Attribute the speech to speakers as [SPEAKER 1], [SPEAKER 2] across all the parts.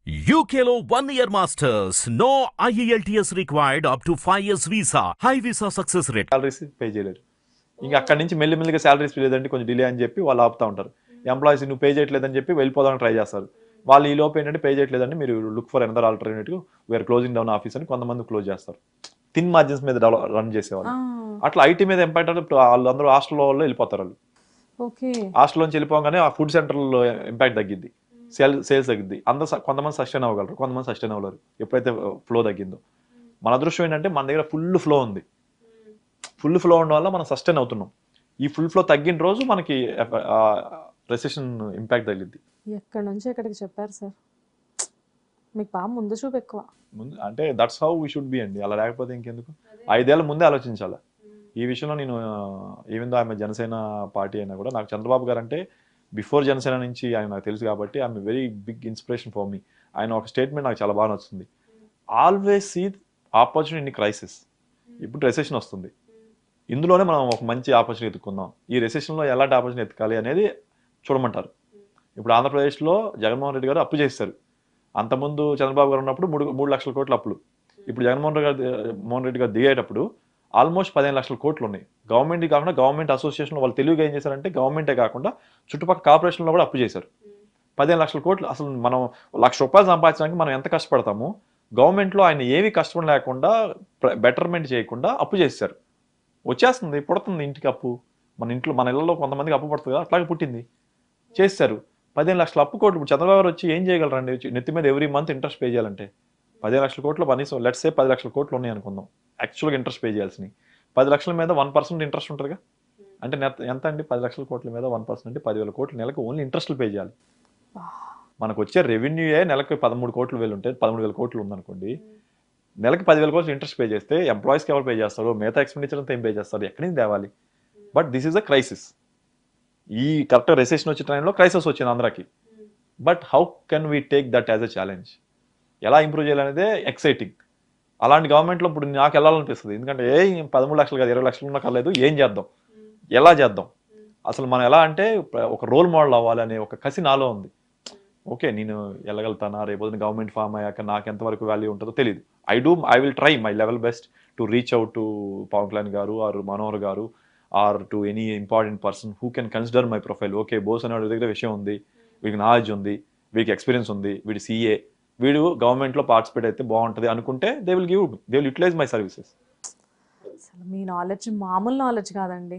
[SPEAKER 1] UKLO 1 year masters. No IELTS required up to 5 years visa. High visa success rate.
[SPEAKER 2] Salaries pay చేయలేరు. ఇంకా అక్కడి నుంచి మెల్లిమెల్లిగా salaries లేదంటే కొంచెం డిలే అని చెప్పి వాళ్ళు ఆపుతూ ఉంటారు. ఎంప్లాయీస్ నువ్వు పే చేయట్లేదని చెప్పి వెళ్ళిపోదానికి ట్రై చేస్తారు. వాళ్ళు ఈ లోపు ఏంటంటే పే చేయట్లేదండి, మీరు look for another alternative, we're closing down office అని కొంతమంది క్లోజ్ చేస్తారు. థిన్ మార్జిన్స్ మీద రన్ చేసేవాళ్ళు. అట్లా ఐటీ మీద ఇంపాక్ట్ అంటే వాళ్ళందరూ హాస్టల్లో వాళ్ళు వెళ్ళిపోతారు. వాళ్ళు హాస్టల్ నుంచి వెళ్ళిపోగానే ఆ ఫుడ్ సెంటర్లో ఇంపాక్ట్ తగ్గిద్ది, సేల్స్ తగ్గిద్ది. కొంతమంది సస్టైన్ అవ్వగలరు, కొంతమంది సస్టైన్ అవ్వలేరు ఎప్పుడైతే ఫ్లో తగ్గిందో. మన అదృష్టం ఏంటంటే మన దగ్గర ఫుల్ ఫ్లో ఉంది. ఫుల్ ఫ్లో ఉండడం వల్ల మనం సస్టైన్ అవుతున్నాం. ఈ ఫుల్ ఫ్లో తగ్గిన రోజు మనకి రెసెషన్ ఇంపాక్ట్ తగిలిద్ది.
[SPEAKER 3] ఎక్కడి నుంచి ఎక్కడికి చెప్పారు సార్, మీకు బాగా ముందు చూపు ఎక్కువ.
[SPEAKER 2] ముందు అంటే that's how we should be అండి. అలా లేకపోతే ఇంకెందుకు. 5 ఏళ్ళ ముందే ఆలోచించాలి ఈ విషయంలో. నేను ఈవెన్ దో ఆమె జనసేన పార్టీ అయినా కూడా నాకు చంద్రబాబు గారు అంటే బిఫోర్ జనసేన నుంచి ఆయన నాకు తెలుసు కాబట్టి I'm very big inspiration for me. ఆయన ఒక స్టేట్మెంట్ నాకు చాలా బాగా నచ్చుతుంది. Always see opportunity in crisis. ఇప్పుడు రెసెషన్ వస్తుంది, ఇందులోనే మనం ఒక మంచి ఆపర్చునిటీ ఎత్తుకుందాం. ఈ రెసెషన్లో ఎలాంటి ఆపర్చునిటీ ఎత్తుకాలి అనేది చూడమంటారు. ఇప్పుడు ఆంధ్రప్రదేశ్లో జగన్మోహన్ రెడ్డి గారు అప్పు చేశారు. అంతకుముందు చంద్రబాబు గారు ఉన్నప్పుడు 3 లక్షల కోట్ల అప్పులు. ఇప్పుడు జగన్మోహన్ రెడ్డి గారు దిగేటప్పుడు ఆల్మోస్ట్ 15 లక్షల కోట్లు ఉన్నాయి. గవర్నమెంట్ కాకుండా గవర్నమెంట్ అసోసియేషన్ వాళ్ళు తెలుగుగా ఏం చేశారంటే గవర్నమెంటే కాకుండా చుట్టుపక్కల కార్పొరేషన్లో కూడా అప్పు చేశారు. 15 లక్షల కోట్లు. అసలు మనం ₹1,00,000 సంపాదించడానికి మనం ఎంత కష్టపడతాము. గవర్నమెంట్లో ఆయన ఏవి కష్టపడి లేకుండా బెటర్మెంట్ చేయకుండా అప్పు చేశారు. వచ్చేస్తుంది, పుడుతుంది ఇంటికి అప్పు. మన ఇళ్లలో కొంతమందికి అప్పు పడుతుంది కదా, అట్లాగే పుట్టింది. చేశారు 15 లక్షల అప్పు కోట్లు. ఇప్పుడు చంద్రబాబు గారు వచ్చి ఏం చేయగలరండి? నెత్తి మీద ఎవ్రీ మంత్ ఇంట్రెస్ట్ పే చేయాలంటే 15 లక్షల కోట్లు కనీసం లెట్స్ సే 10 లక్షల కోట్లు ఉన్నాయి అనుకుందాం. యాక్చువల్గా ఇంట్రెస్ట్ పే చేయాల్సినవి 10 లక్షల మీద 1% ఇంట్రెస్ట్ ఉంటుందిగా. అంటే ఎంత అండి? 10 లక్షల కోట్ల మీద 1% అంటే 10,000 కోట్లు నెలకు ఓన్లీ ఇంట్రెస్ట్లు పే చేయాలి. మనకు వచ్చే రెవెన్యూయే నెలకు 13 కోట్లు వేలు ఉంటే 13,000 కోట్లు ఉందనుకోండి, నెలకి 10,000 కోట్లు ఇంట్రెస్ట్ పే చేస్తే ఎంప్లాయీస్కి ఎవరు పే చేస్తారు? మిగతా ఎక్స్పెండిచర్ అంతా ఏం పే చేస్తారు? ఎక్కడి నుంచి తేవాలి? But this is a crisis. ఈ కరెక్ట్ రెసెషన్ వచ్చే టైంలో క్రైసిస్ వచ్చింది ఆంధ్రాకి. But how can we take that as a challenge? ఎలా ఇంప్రూవ్ చేయాలనేదే ఎక్సైటింగ్. అలాంటి గవర్నమెంట్లో ఇప్పుడు నాకు వెళ్ళాలనిపిస్తుంది. ఎందుకంటే 13 లక్షలు కాదు 20 లక్షలు ఉన్నా కలేదు, ఏం చేద్దాం, ఎలా చేద్దాం, అసలు మనం ఎలా అంటే ఒక రోల్ మోడల్ అవ్వాలనే ఒక కసి నాలో ఉంది. ఓకే, నేను వెళ్ళగలుగుతానా? రేపు గవర్నమెంట్ ఫామ్ అయ్యాక నాకు ఎంతవరకు వాల్యూ ఉంటుందో తెలియదు. I will try my level best to reach out to Pawan Kalyan garu or Manohar garu or to any important person who can consider my profile. Okay, Bose అనే దగ్గర విషయం ఉంది, వీడికి నాలెడ్జ్ ఉంది, వీడికి ఎక్స్పీరియన్స్ ఉంది, వీడి CA, వీడు గవర్నమెంట్లో పార్టిసిపేట్ అయితే బాగుంటుంది అనుకుంటే they will utilize my services.
[SPEAKER 3] అసలు మీ నాలెడ్జ్ మామూలు నాలెడ్జ్ కాదండి.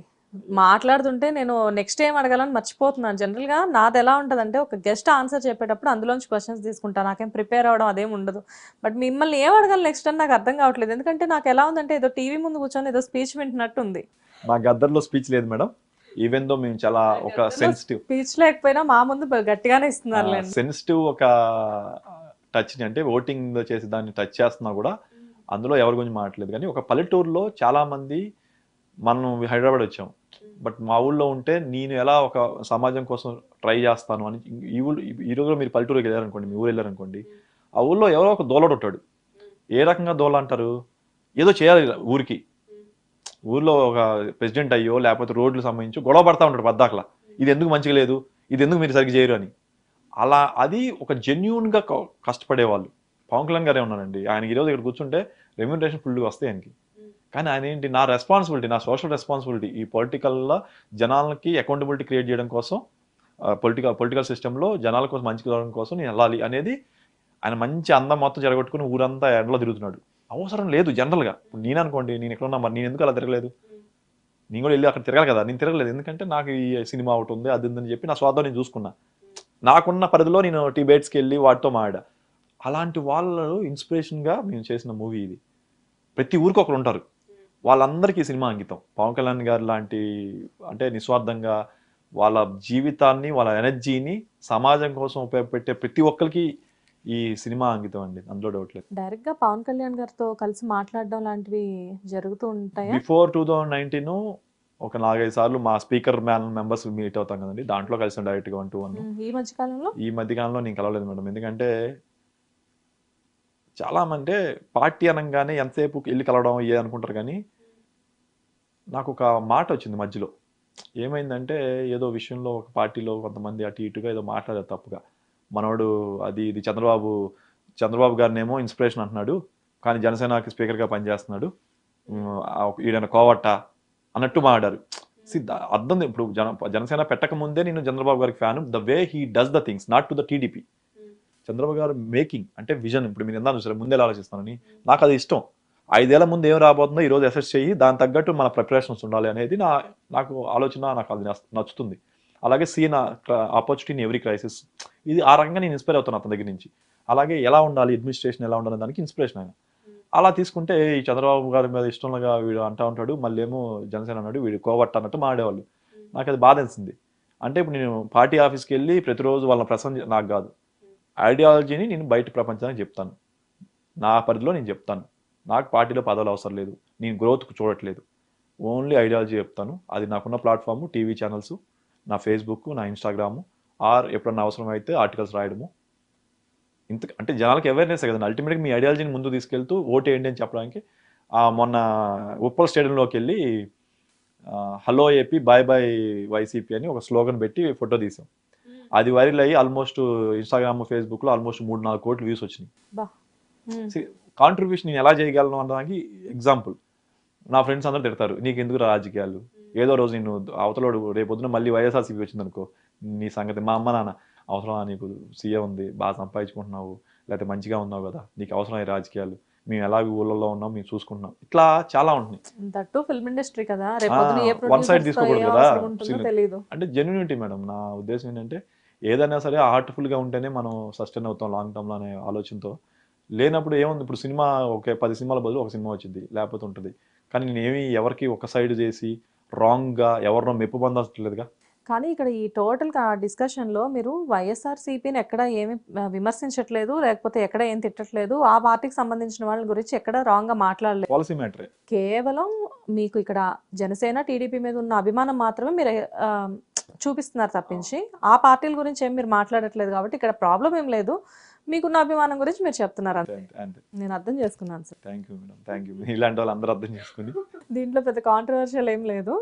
[SPEAKER 3] మాట్లాడుతుంటే నేను నెక్స్ట్ ఏం అడగాలని మర్చిపోతున్నాను. జనరల్గా నాది ఎలా ఉంటుందంటే ఒక గెస్ట్ ఆన్సర్ చెప్పేటప్పుడు అందులోంచి క్వశ్చన్స్ తీసుకుంటాను, నాకేం ప్రిపేర్ అవ్వడం అదేం ఉండదు. బట్ మిమ్మల్ని ఏం అడగాలి నెక్స్ట్ అని నాకు అర్థం కావట్లేదు. ఎందుకంటే నాకు ఎలా ఉందంటే ఏదో టీవీ ముందు కూర్చొని ఏదో స్పీచ్ వింటున్నట్టు ఉంది.
[SPEAKER 2] మా గద్దర్లో స్పీచ్ లేదు మేడం. ఈవెన్ దో మేము చాలా ఒక సెన్సిటివ్
[SPEAKER 3] స్పీచ్ లేకపోయినా మా ముందు గట్టిగానే ఇస్తున్నారు.
[SPEAKER 2] సెన్సిటివ్ ఒక టచ్ని అంటే ఓటింగ్ చేసి దాన్ని టచ్ చేస్తున్నా కూడా అందులో ఎవరి గురించి మాట్లాడలేదు. కానీ ఒక పల్లెటూరులో చాలామంది మనం హైదరాబాద్ వచ్చాం, బట్ మా ఊళ్ళో ఉంటే నేను ఎలా ఒక సమాజం కోసం ట్రై చేస్తాను అని ఈ రోజు మీరు పల్లెటూరుకి వెళ్ళారనుకోండి, మీ ఊరు వెళ్ళారనుకోండి, ఆ ఊళ్ళో ఎవరో ఒక దోలడు ఉంటాడు. ఏ రకంగా దోల అంటారు? ఏదో చేయాలి ఊరికి. ఊర్లో ఒక ప్రెసిడెంట్ అయ్యో లేకపోతే రోడ్లు సంబంధించి గొడవ పడతా ఉంటాడు పద్దాకలా, ఇది ఎందుకు మంచిగా లేదు, ఇది ఎందుకు మీరు సరిగ్గా చేయరు అని. అలా అది ఒక జెన్యూన్గా కష్టపడేవాళ్ళు. పవన్ కళ్యాణ్ గారే ఉన్నారండి. ఆయనకి ఈరోజు ఇక్కడ కూర్చుంటే రెమ్యూనరేషన్ ఫుల్గా వస్తాయి ఆయనకి. కానీ ఆయన ఏంటి, నా రెస్పాన్సిబిలిటీ, నా సోషల్ రెస్పాన్సిబిలిటీ ఈ పొలిటికల్లో జనాలకి అకౌంటబిలిటీ క్రియేట్ చేయడం కోసం, పొలిటికల్ సిస్టంలో జనాల కోసం మంచి చేయడం కోసం నేను వెళ్ళాలి అనేది ఆయన మంచి అందం మొత్తం జరగొట్టుకుని ఊరంతా ఎండలో తిరుగుతున్నాడు. అవసరం లేదు జనరల్గా. ఇప్పుడు నేను అనుకోండి, నేను ఎక్కడ ఉన్నా, మరి నేను ఎందుకు అలా తిరగలేదు? నేను కూడా వెళ్ళి అక్కడ తిరగాలి కదా. నేను తిరగలేదు ఎందుకంటే నాకు ఈ సినిమా ఒకటి ఉంది, అది ఉందని చెప్పి నా స్వార్థం నేను చూసుకున్నా. నాకున్న పరిధిలో నేను డిబేట్స్కి వెళ్ళి వాటితో మాడా. అలాంటి వాళ్ళు ఇన్స్పిరేషన్గా మేము చేసిన మూవీ ఇది. ప్రతి ఊరికి ఒకరు ఉంటారు, వాళ్ళందరికీ సినిమా అంకితం. పవన్ కళ్యాణ్ గారు లాంటి అంటే నిస్వార్థంగా వాళ్ళ జీవితాన్ని, వాళ్ళ ఎనర్జీని సమాజం కోసం ఉపయోగపెట్టే ప్రతి ఒక్కరికి ఈ సినిమా అంకితం అండి, అందులో డౌట్ లేదు.
[SPEAKER 3] డైరెక్ట్ గా పవన్ కళ్యాణ్ గారితో కలిసి మాట్లాడడం లాంటివి జరుగుతూ ఉంటాయి.
[SPEAKER 2] బిఫోర్ 2019 ఒక 4-5 సార్లు మా స్పీకర్ మెంబర్స్ మీట్ అవుతాం కదండి, దాంట్లో కలిసాం డైరెక్ట్గా 1-to-1. ఈ మధ్యకాలంలో నేను కలవలేదు మేడం. ఎందుకంటే చాలా మంది పార్టీ అనగానే ఎంతసేపు వెళ్ళి కలవడం ఏ అనుకుంటారు. కానీ నాకు ఒక మాట వచ్చింది మధ్యలో. ఏమైందంటే ఏదో విషయంలో ఒక పార్టీలో కొంతమంది అటు ఇటుగా ఏదో మాట్లాడారు తప్పుగా. మనోడు అది ఇది చంద్రబాబు గారినేమో ఇన్స్పిరేషన్ అంటున్నాడు, కానీ జనసేనకి స్పీకర్గా పనిచేస్తున్నాడు, ఈడన కోవట్ట అన్నట్టు మాట్లాడారు. అర్థం ఇప్పుడు జనసేన పెట్టక ముందే నేను చంద్రబాబు గారికి fan. The way he does the things, not to the TDP. Chandrababu గారు మేకింగ్ అంటే విజన్. ఇప్పుడు మీరు ఎంత చూసారు, ముందే ఆలోచిస్తానని, నాకు అది ఇష్టం. 5 ఏళ్ల ముందు ఏం రాబోతుందో ఈరోజు అసెస్ చేయి, దాని తగ్గట్టు మన ప్రిపరేషన్స్ ఉండాలి అనేది నాకు ఆలోచన, నాకు అది నచ్చుతుంది. అలాగే seen opportunity in every crisis, ఇది ఆ రకంగా నేను ఇన్స్పైర్ అవుతాను అతని దగ్గర నుంచి. అలాగే ఎలా ఉండాలి, అడ్మినిస్ట్రేషన్ ఎలా ఉండాలి దానికి ఇన్స్పిరేషన్ ఆయన. అలా తీసుకుంటే ఈ చంద్రబాబు గారి మీద ఇష్టంగా వీడు అంటా ఉంటాడు, మళ్ళీ ఏమో జనసేన అన్నాడు, వీడు కోవట్ట అన్నట్టు మాడేవాళ్ళు. నాకు అది బాధేసింది. అంటే ఇప్పుడు నేను పార్టీ ఆఫీస్కి వెళ్ళి ప్రతిరోజు వాళ్ళని ప్రసంగం నాకు కాదు, ఐడియాలజీని నేను బయట ప్రపంచానికి చెప్తాను, నా పరిధిలో నేను చెప్తాను. నాకు పార్టీలో పదవులు అవసరం లేదు, నేను గ్రోత్కు చూడట్లేదు, ఓన్లీ ఐడియాలజీ చెప్తాను. అది నాకున్న ప్లాట్ఫామ్ టీవీ ఛానల్స్, నా ఫేస్బుక్, నా ఇన్స్టాగ్రాము, ఆర్ ఎప్పుడన్నా అవసరం అయితే ఆర్టికల్స్ రాయడము. ఇంత అంటే జనాలకు అవేర్నెస్ కదండి అల్టిమేట్గా. మీ ఐడియాలజీని ముందు తీసుకెళ్తూ ఓటు వేయండి అని చెప్పడానికి. మొన్న ఉప్పల్ స్టేడియంలోకి వెళ్ళి hello AP bye bye YCP అని ఒక స్లోగన్ పెట్టి ఫోటో తీసాం. అది వైరల్ అయ్యి ఆల్మోస్ట్ ఇన్స్టాగ్రామ్, ఫేస్బుక్లో ఆల్మోస్ట్ 3-4 కోట్ల వ్యూస్ వచ్చినాయి. కాంట్రిబ్యూషన్ నేను ఎలా చేయగలను అనడానికి ఎగ్జాంపుల్. నా ఫ్రెండ్స్ అందరూ తిడతారు, నీకు ఎందుకు రాజకీయాలు, ఏదో రోజు నేను అవతలోడు రేపొద్దున మళ్ళీ వైఎస్ఆర్సీపీ వచ్చింది అనుకో, నీ సంగతి. మా అమ్మ నాన్న, అవసరమా నీకు, సీఏ ఉంది, బాగా సంపాదించుకుంటున్నావు, లేకపోతే మంచిగా ఉన్నావు కదా, నీకు అవసరమైన రాజకీయాలు, మేము ఎలాగ ఊళ్ళలో ఉన్నాం మేము చూసుకుంటున్నాం, ఇట్లా చాలా ఉంటుంది.
[SPEAKER 3] దట్టు ఫిల్మ్ ఇండస్ట్రీ కదా,
[SPEAKER 2] వన్ సైడ్ తీసుకోకూడదు కదా.
[SPEAKER 3] తెలియదు.
[SPEAKER 2] అంటే జెన్యూనిటీ మేడం. నా ఉద్దేశం ఏంటంటే ఏదైనా సరే హార్ట్ఫుల్గా ఉంటేనే మనం సస్టైన్ అవుతాం లాంగ్ టర్మ్లో అనే ఆలోచనతో. లేనప్పుడు ఏముంది, ఇప్పుడు సినిమా 10 సినిమాల బదులు ఒక సినిమా వచ్చింది, లేకపోతే ఉంటుంది. కానీ నేనేమి ఎవరికి ఒక సైడ్ చేసి రాంగ్గా ఎవరినో మెప్పు పొందట్లేదుగా.
[SPEAKER 3] కానీ ఇక్కడ ఈ టోటల్ డిస్కషన్లో మీరు వైఎస్ఆర్సీపీని ఎక్కడ ఏమి విమర్శించట్లేదు, లేకపోతే ఎక్కడ ఏం తిట్టట్లేదు, ఆ పార్టీకి సంబంధించిన వాళ్ళ గురించి ఎక్కడ రాంగ్గా మాట్లాడలేదు.
[SPEAKER 2] పాలసీ మ్యాటరే.
[SPEAKER 3] కేవలం మీకు ఇక్కడ జనసేన టీడీపీ మీద ఉన్న అభిమానం మాత్రమే మీరు చూపిస్తున్నారు తప్పించి ఆ పార్టీల గురించి ఏం మీరు మాట్లాడట్లేదు. కాబట్టి ఇక్కడ ప్రాబ్లం ఏం లేదు, మీకున్న అభిమానం గురించి మీరు చెప్తున్నారు అంతే. నేను అర్థం చేసుకున్నాను sir.
[SPEAKER 2] Thank you madam, thank you. ఇలాంటి వాళ్ళు అందరూ అర్థం చేసుకుని
[SPEAKER 3] దీంట్లో పెద్ద కాంట్రవర్షియల్ ఏం లేదు,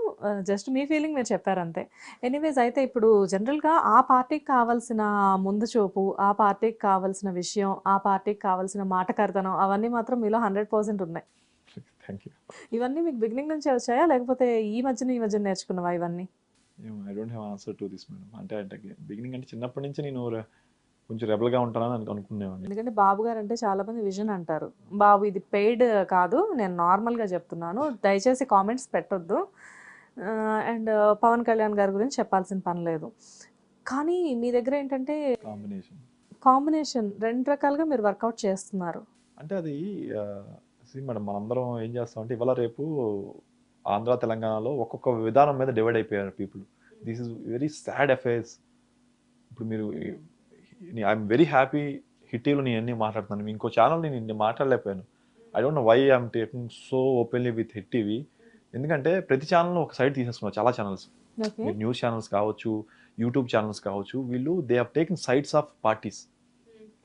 [SPEAKER 3] జస్ట్ మీ ఫీలింగ్ మీరు చెప్పారు అంతే. ఎనీవేస్, అయితే ఇప్పుడు జనరల్గా ఆ పార్టీకి కావాల్సిన ముందు చూపు, ఆ పార్టీకి కావాల్సిన విషయం, ఆ పార్టీకి కావాల్సిన మాటకర్తనం అవన్నీ మాత్రం మీలో 100% ఉన్నాయి.
[SPEAKER 2] Thank you.
[SPEAKER 3] ఇవన్నీ మీకు బిగినింగ్ నుంచి వచ్చాయా, లేకపోతే ఈ మధ్యన నేర్చుకున్నవా ఇవన్నీ?
[SPEAKER 2] I don't have answer to this madam. అంటే బిగినింగ్ అంటే చిన్నప్పటి నుంచి నేను కొంచెం రెబల్గా ఉంటానని అనుకునేవాడిని.
[SPEAKER 3] ఎందుకంటే బాబు గారు అంటే చాలా మంది విజన్ అంటారు. బాబు, ఇది పెయిడ్ కాదు, నేను నార్మల్గా చెప్తున్నాను, దయచేసి కామెంట్స్ పెట్టొద్దు. అండ్ పవన్ కళ్యాణ్ గారి గురించి చెప్పాల్సిన పని లేదు. కానీ మీ దగ్గర ఏంటంటే కాంబినేషన్ 2 రకాలుగా మీరు వర్కౌట్ చేస్తున్నారు.
[SPEAKER 2] అంటే అది మేడం, మనందరం ఏం చేస్తామంటే ఇవాళ రేపు ఆంధ్ర తెలంగాణలో ఒక్కొక్క విధానం మీద డివైడ్ అయిపోయారు people. This is very sad affairs. ఇప్పుడు మీరు ఐఎమ్ వెరీ హ్యాపీ హిట్ టీవీలో నేను అన్నీ మాట్లాడుతున్నాను, ఇంకో ఛానల్ నేను మాట్లాడలేకపోయాను. I don't know why I'm taking so openly with hit TV. ఎందుకంటే ప్రతి ఛానల్లో ఒక సైడ్ తీసేస్తున్నారు, చాలా ఛానల్స్. న్యూస్ ఛానల్స్ కావచ్చు, యూట్యూబ్ ఛానల్స్ కావచ్చు, వీళ్ళు they have taken sides of parties.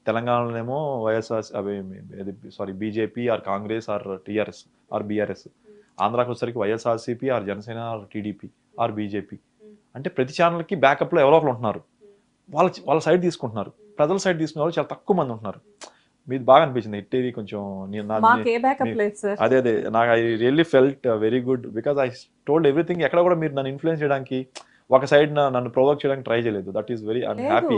[SPEAKER 2] తెలంగాణలోనేమో BJP or Congress or TRS or BRS. ఆంధ్రాకి వచ్చేసరికి YSRCP or Janasena or TDP or BJP. అంటే ప్రతి ఛానల్కి బ్యాకప్లో ఎవరో ఒకరు ఉంటున్నారు, వాళ్ళ సైడ్ తీసుకుంటున్నారు. ప్రజల సైడ్ తీసుకునే వాళ్ళు చాలా తక్కువ మంది ఉంటున్నారు. మీది బాగా అనిపించింది హిట్ టీవీ కొంచెం. అదే నాకు I really felt very good because I told everything. ఎక్కడ కూడా మీరు నన్ను ఇన్ఫ్లుయెన్స్ చేయడానికి, ఒక సైడ్ నన్ను ప్రొవోక్ చేయడానికి ట్రై చేయలేదు. That is very I'm happy.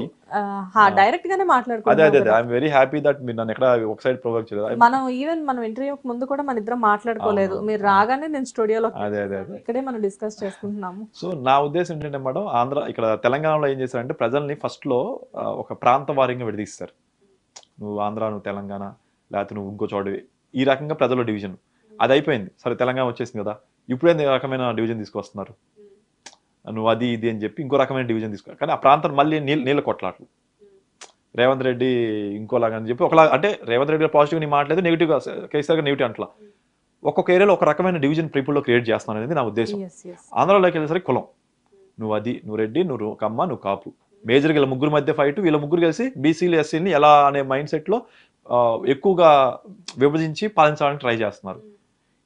[SPEAKER 3] Direct గానే మాట్లాడుకుంటున్నాం.
[SPEAKER 2] అదే ఐఎమ్ వెరీ హ్యాపీ దట్ మీరు నన్ను ఎక్కడ ఒక సైడ్ ప్రొవోక్ చేయలేదు.
[SPEAKER 3] మనం ఇంటర్వ్యూకి ముందు కూడా మన ఇద్దరం మాట్లాడుకోలేదు. మీరు రాగానే నేను స్టూడియోలో ఇక్కడే మనం డిస్కస్ చేసుకుంటున్నాము.
[SPEAKER 2] సో నా ఉద్దేశం ఏంటంటే మేడం, ఇక్కడ తెలంగాణలో ఏం చేశారంటే ప్రజల్ని ఫస్ట్ లో ఒక ప్రాంత వారీగా విడదీస్తారు. నువ్వు ఆంధ్ర, నువ్వు తెలంగాణ, లేకపోతే నువ్వు ఇంకో చోటవి, ఈ రకంగా ప్రజల డివిజన్ అది అయిపోయింది. సరే తెలంగాణ వచ్చేసింది కదా, ఇప్పుడే రకమైన డివిజన్ తీసుకొస్తున్నారు. నువ్వు అది ఇది అని చెప్పి ఇంకో రకమైన డివిజన్ తీసుకో. కానీ ఆ ప్రాంతం మళ్ళీ నీళ్ళ కొట్లాట్లు. రేవంత్ రెడ్డి ఇంకోలాగా అని చెప్పి ఒకలాగా, అంటే రేవంత్ రెడ్డి పాజిటివ్ నీ మాట్లాడలేదు, నెగిటివ్గా కేసీఆర్ నెగిటివ్ అట్లా ఒక్కొక్క ఏరియాలో ఒక రకమైన డివిజన్ పీపుల్లో క్రియేట్ చేస్తున్నాను అనేది నా ఉద్దేశం. ఆంధ్రాలోకి వెళ్ళేసరికి కులం, నువ్వు రెడ్డి, నువ్వు కమ్మ, నువ్వు కాపు, మేజర్గా వీళ్ళ ముగ్గురు మధ్య ఫైట్. వీళ్ళ ముగ్గురు కలిసి బీసీలు ఎస్సీని ఎలా అనే మైండ్ సెట్లో ఎక్కువగా విభజించి పాలించడానికి ట్రై చేస్తున్నారు.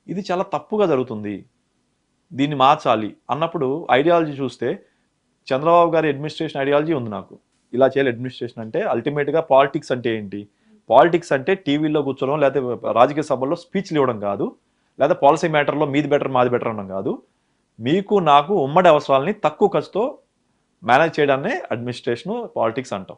[SPEAKER 2] ఇది చాలా తప్పుగా జరుగుతుంది, దీన్ని మార్చాలి అన్నప్పుడు ఐడియాలజీ చూస్తే చంద్రబాబు గారి అడ్మినిస్ట్రేషన్ ఐడియాలజీ ఉంది నాకు. ఇలా చేయాలి అడ్మినిస్ట్రేషన్ అంటే అల్టిమేట్గా పాలిటిక్స్ అంటే ఏంటి? పాలిటిక్స్ అంటే టీవీలో కూర్చోవడం లేకపోతే రాజకీయ సభల్లో స్పీచ్లు ఇవ్వడం కాదు, లేదా పాలసీ మ్యాటర్లో మీది బెటర్ మాది బెటర్ అనడం కాదు. మీకు నాకు ఉమ్మడి అవసరాలని తక్కువ ఖర్చుతో మేనేజ్ చేయడాన్నే అడ్మినిస్ట్రేషన్ పాలిటిక్స్ అంటాం.